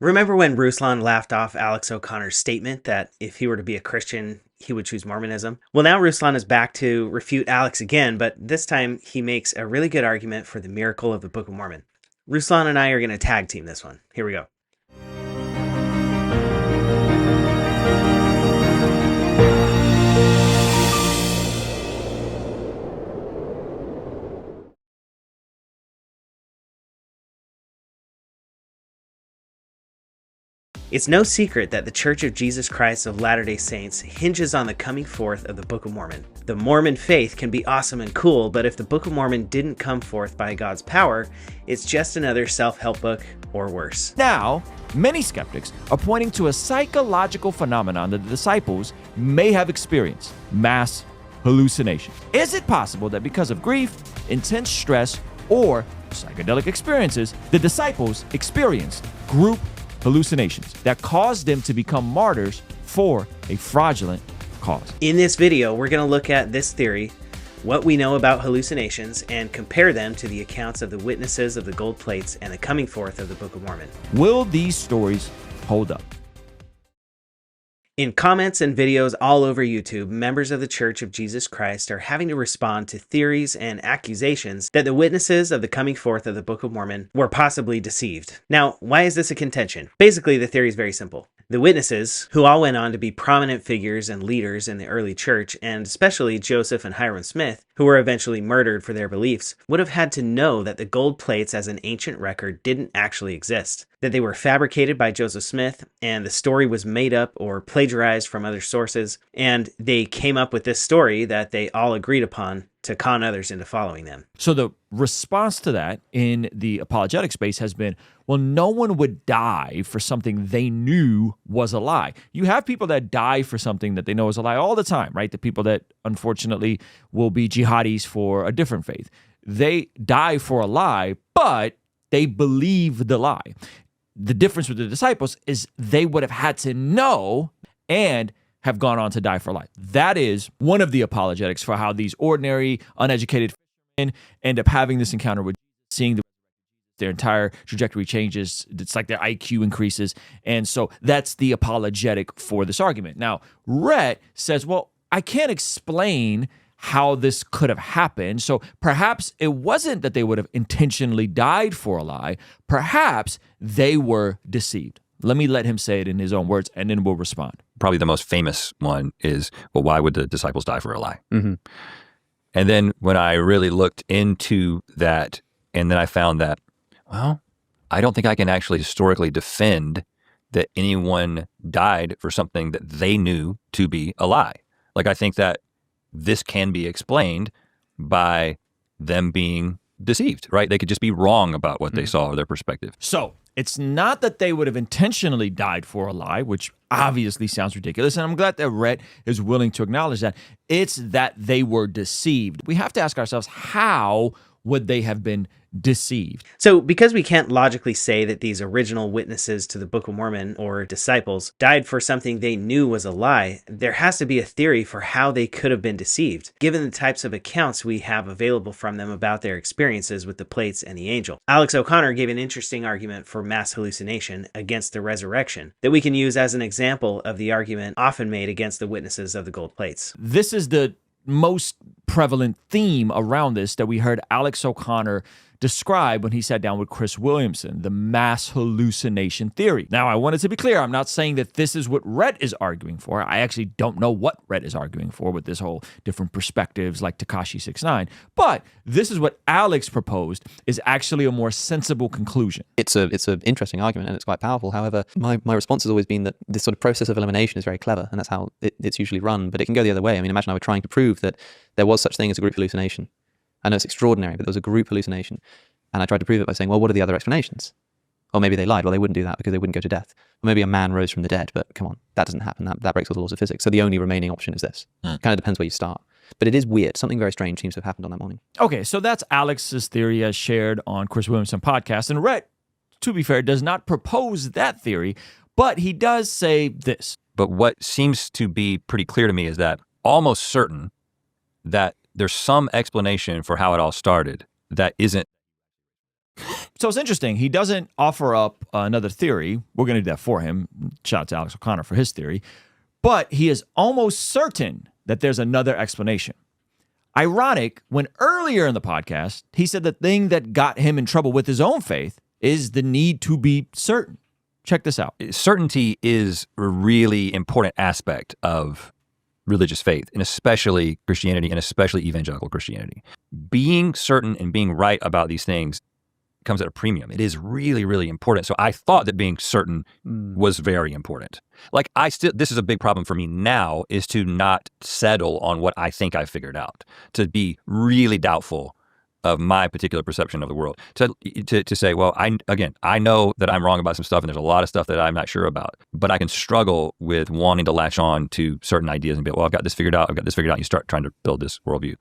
Remember when Ruslan laughed off Alex O'Connor's statement that if he were to be a Christian, he would choose Mormonism? Well, now Ruslan is back to refute Alex again, but this time he makes a really good argument for the miracle of the Book of Mormon. Ruslan and I are going to tag team this one. Here we go. It's no secret that the Church of Jesus Christ of Latter-day Saints hinges on the coming forth of the Book of Mormon. The Mormon faith can be awesome and cool, but if the Book of Mormon didn't come forth by God's power, it's just another self-help book, or worse. Now, many skeptics are pointing to a psychological phenomenon that the disciples may have experienced: mass hallucination. Is it possible that because of grief, intense stress, or psychedelic experiences, the disciples experienced group hallucinations that caused them to become martyrs for a fraudulent cause? In this video, we're going to look at this theory, what we know about hallucinations, and compare them to the accounts of the witnesses of the gold plates and the coming forth of the Book of Mormon. Will these stories hold up? In comments and videos all over YouTube, members of the Church of Jesus Christ are having to respond to theories and accusations that the witnesses of the coming forth of the Book of Mormon were possibly deceived. Now, why is this a contention? Basically, the theory is very simple. The witnesses, who all went on to be prominent figures and leaders in the early church, and especially Joseph and Hyrum Smith, who were eventually murdered for their beliefs, would have had to know that the gold plates as an ancient record didn't actually exist, that they were fabricated by Joseph Smith, and the story was made up or plagiarized from other sources, and they came up with this story that they all agreed upon to con others into following them. So the response to that in the apologetic space has been, well, no one would die for something they knew was a lie. You have people that die for something that they know is a lie all the time, right? The people that unfortunately will be jihadis for a different faith. They die for a lie, but they believe the lie. The difference with the disciples is they would have had to know and have gone on to die for a lie. That is one of the apologetics for how these ordinary, uneducated fishermen end up having this encounter with Jesus, seeing their entire trajectory changes. It's like their IQ increases. And so that's the apologetic for this argument. Now, Rhett says, well, I can't explain how this could have happened. So perhaps it wasn't that they would have intentionally died for a lie. Perhaps they were deceived. Let me let him say it in his own words, and then we'll respond. Probably the most famous one is, well, why would the disciples die for a lie? Mm-hmm. And then when I really looked into that, and then I found that, well, I don't think I can actually historically defend that anyone died for something that they knew to be a lie. Like, I think that this can be explained by them being deceived, right? They could just be wrong about what they saw or their perspective. So it's not that they would have intentionally died for a lie, which obviously sounds ridiculous. And I'm glad that Rhett is willing to acknowledge that. It's that they were deceived. We have to ask ourselves, how would they have been deceived? So because we can't logically say that these original witnesses to the Book of Mormon, or disciples, died for something they knew was a lie, there has to be a theory for how they could have been deceived, given the types of accounts we have available from them about their experiences with the plates and the angel. Alex O'Connor gave an interesting argument for mass hallucination against the resurrection that we can use as an example of the argument often made against the witnesses of the gold plates. This is the most prevalent theme around this that we heard Alex O'Connor describe when he sat down with Chris Williamson, the mass hallucination theory. Now, I wanted to be clear, I'm not saying that this is what Rhett is arguing for. I actually don't know what Rhett is arguing for with this whole different perspectives like Tekashi 6ix9ine, but this is what Alex proposed is actually a more sensible conclusion. It's an interesting argument, and it's quite powerful. However, my response has always been that this sort of process of elimination is very clever, and that's how it's usually run, but it can go the other way. I mean, imagine I were trying to prove that there was such thing as a group hallucination. I know it's extraordinary, but there was a group hallucination. And I tried to prove it by saying, well, what are the other explanations? Or maybe they lied. Well, they wouldn't do that because they wouldn't go to death. Or maybe a man rose from the dead, but come on, that doesn't happen. That breaks all the laws of physics. So the only remaining option is this. Kind of depends where you start. But it is weird. Something very strange seems to have happened on that morning. Okay, so that's Alex's theory as shared on Chris Williamson podcast. And Rhett, to be fair, does not propose that theory, but he does say this. But what seems to be pretty clear to me is that almost certain that there's some explanation for how it all started that isn't So it's interesting. He doesn't offer up another theory. We're going to do that for him. Shout out to Alex O'Connor for his theory. But he is almost certain that there's another explanation. Ironic, when earlier in the podcast, he said the thing that got him in trouble with his own faith is the need to be certain. Check this out. Certainty is a really important aspect of religious faith, and especially Christianity, and especially evangelical Christianity. Being certain and being right about these things comes at a premium. It is really, really important. So I thought that being certain was very important. Like this is a big problem for me now, is to not settle on what I think I figured out, to be really doubtful of my particular perception of the world, to say, well, I know that I'm wrong about some stuff, and there's a lot of stuff that I'm not sure about, but I can struggle with wanting to latch on to certain ideas and be, well, I've got this figured out. You start trying to build this worldview.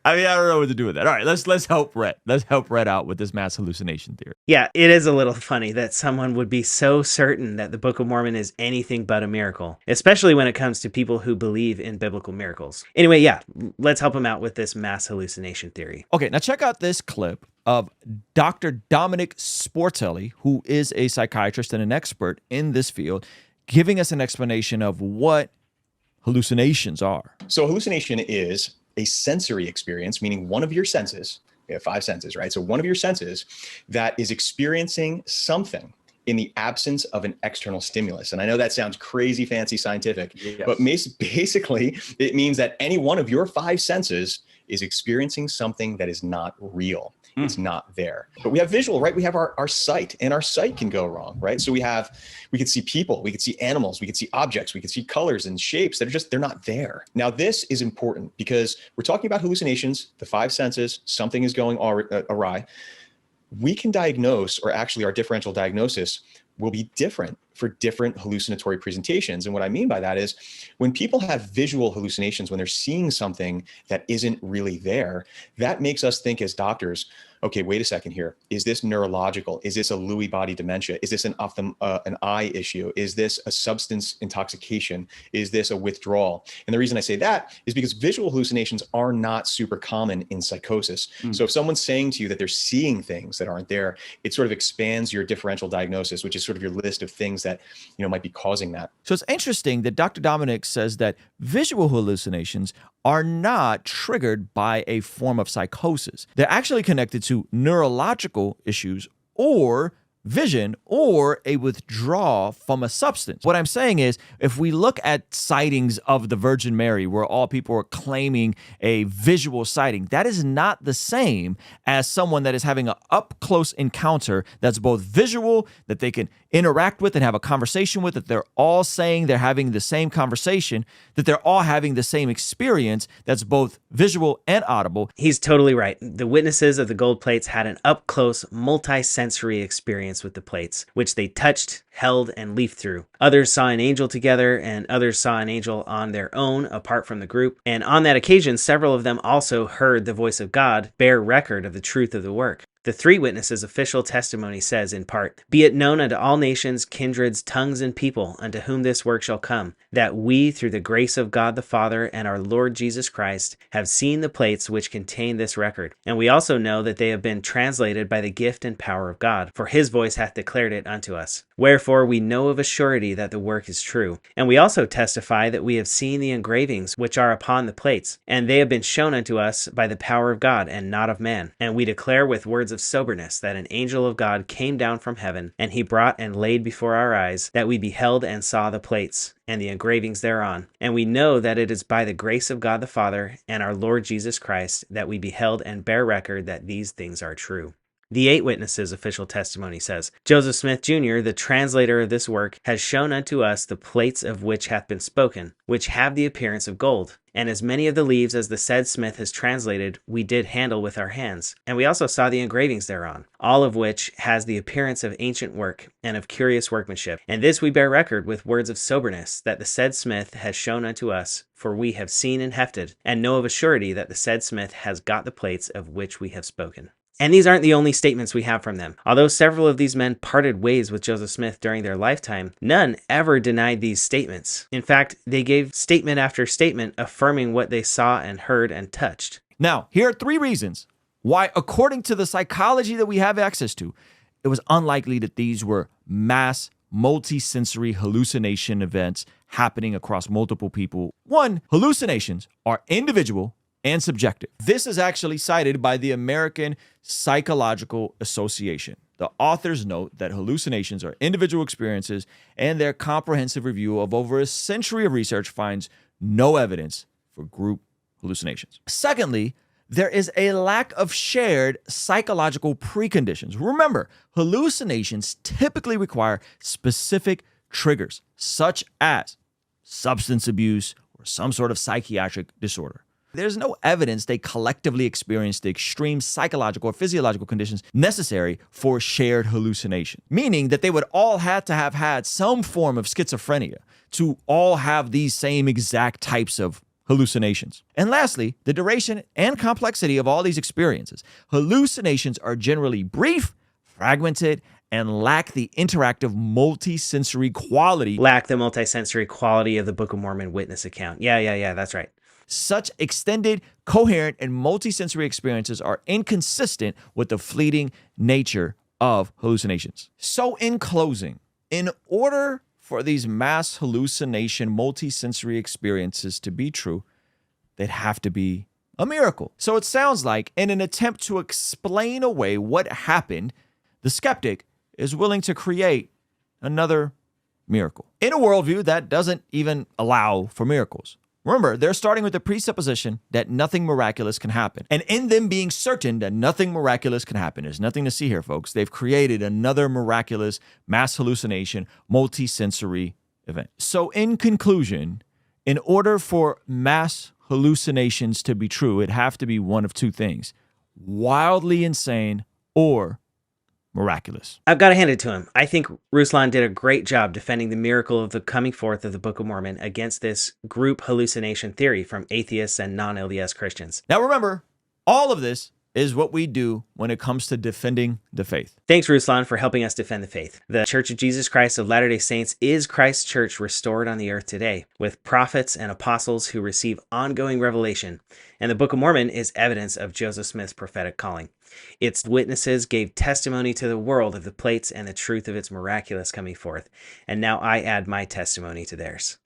I don't know what to do with that. All right, let's help Rhett. Let's help Rhett out with this mass hallucination theory. Yeah, it is a little funny that someone would be so certain that the Book of Mormon is anything but a miracle, especially when it comes to people who believe in biblical miracles. Anyway, yeah, let's help him out with this mass hallucination theory. Okay, now check out this clip of Dr. Dominic Sportelli, who is a psychiatrist and an expert in this field, giving us an explanation of what hallucinations are. So hallucination is a sensory experience, meaning one of your senses, we have 5 senses, right? So one of your senses that is experiencing something in the absence of an external stimulus. And I know that sounds crazy, fancy, scientific, but basically it means that any one of your 5 senses is experiencing something that is not real. It's not there. But we have visual, right? We have our sight, and our sight can go wrong, right? So we could see people, we could see animals, we could see objects, we could see colors and shapes that they're not there. Now, this is important because we're talking about hallucinations, the 5 senses, something is going awry. We can diagnose, or actually our differential diagnosis will be different for different hallucinatory presentations. And what I mean by that is when people have visual hallucinations, when they're seeing something that isn't really there, that makes us think as doctors, okay, wait a second here. Is this neurological? Is this a Lewy body dementia? Is this an eye issue? Is this a substance intoxication? Is this a withdrawal? And the reason I say that is because visual hallucinations are not super common in psychosis. So if someone's saying to you that they're seeing things that aren't there, it sort of expands your differential diagnosis, which is sort of your list of things that might be causing that. So it's interesting that Dr. Dominic says that visual hallucinations are not triggered by a form of psychosis. They're actually connected to neurological issues or vision or a withdrawal from a substance. What I'm saying is, if we look at sightings of the Virgin Mary, where all people are claiming a visual sighting, that is not the same as someone that is having an up-close encounter that's both visual, that they can interact with and have a conversation with, that they're all saying they're having the same conversation, that they're all having the same experience that's both visual and audible. He's totally right. The witnesses of the gold plates had an up-close, multi-sensory experience with the plates, which they touched, held, and leafed through. Others saw an angel together, and others saw an angel on their own, apart from the group. And on that occasion, several of them also heard the voice of God bear record of the truth of the work. The 3 witnesses' official testimony says, in part, "Be it known unto all nations, kindreds, tongues, and people, unto whom this work shall come, that we, through the grace of God the Father and our Lord Jesus Christ, have seen the plates which contain this record. And we also know that they have been translated by the gift and power of God, for his voice hath declared it unto us. Wherefore we know of a surety that the work is true. And we also testify that we have seen the engravings which are upon the plates, and they have been shown unto us by the power of God, and not of man. And we declare with words of soberness that an angel of God came down from heaven, and he brought and laid before our eyes, that we beheld and saw the plates, and the engravings thereon. And we know that it is by the grace of God the Father and our Lord Jesus Christ that we beheld and bear record that these things are true." The 8 witnesses' official testimony says, "Joseph Smith, Jr., the translator of this work, has shown unto us the plates of which hath been spoken, which have the appearance of gold. And as many of the leaves as the said Smith has translated, we did handle with our hands. And we also saw the engravings thereon, all of which has the appearance of ancient work and of curious workmanship. And this we bear record with words of soberness, that the said Smith has shown unto us, for we have seen and hefted, and know of a surety that the said Smith has got the plates of which we have spoken." And these aren't the only statements we have from them. Although several of these men parted ways with Joseph Smith during their lifetime, none ever denied these statements. In fact, they gave statement after statement affirming what they saw and heard and touched. Now, here are 3 reasons why, according to the psychology that we have access to, it was unlikely that these were mass multisensory hallucination events happening across multiple people. 1, hallucinations are individual and subjective. This is actually cited by the American Psychological Association. The authors note that hallucinations are individual experiences, and their comprehensive review of over a century of research finds no evidence for group hallucinations. Secondly, there is a lack of shared psychological preconditions. Remember, hallucinations typically require specific triggers, such as substance abuse or some sort of psychiatric disorder. There's no evidence they collectively experienced the extreme psychological or physiological conditions necessary for shared hallucination, meaning that they would all have to have had some form of schizophrenia to all have these same exact types of hallucinations. And lastly, the duration and complexity of all these experiences. Hallucinations are generally brief, fragmented, and lack the interactive multisensory quality. Lack the multisensory quality of the Book of Mormon witness account. Yeah, that's right. Such extended, coherent, and multisensory experiences are inconsistent with the fleeting nature of hallucinations. So in closing, in order for these mass hallucination multisensory experiences to be true, they'd have to be a miracle. So it sounds like, in an attempt to explain away what happened, the skeptic is willing to create another miracle in a worldview that doesn't even allow for miracles. Remember, they're starting with the presupposition that nothing miraculous can happen. And in them being certain that nothing miraculous can happen, there's nothing to see here, folks. They've created another miraculous mass hallucination, multisensory event. So in conclusion, in order for mass hallucinations to be true, it'd have to be one of 2 things: wildly insane or miraculous. I've got to hand it to him. I think Ruslan did a great job defending the miracle of the coming forth of the Book of Mormon against this group hallucination theory from atheists and non-LDS Christians. Now remember, all of this is what we do when it comes to defending the faith. Thanks, Ruslan, for helping us defend the faith. The Church of Jesus Christ of Latter-day Saints is Christ's church restored on the earth today, with prophets and apostles who receive ongoing revelation. And the Book of Mormon is evidence of Joseph Smith's prophetic calling. Its witnesses gave testimony to the world of the plates and the truth of its miraculous coming forth. And now I add my testimony to theirs.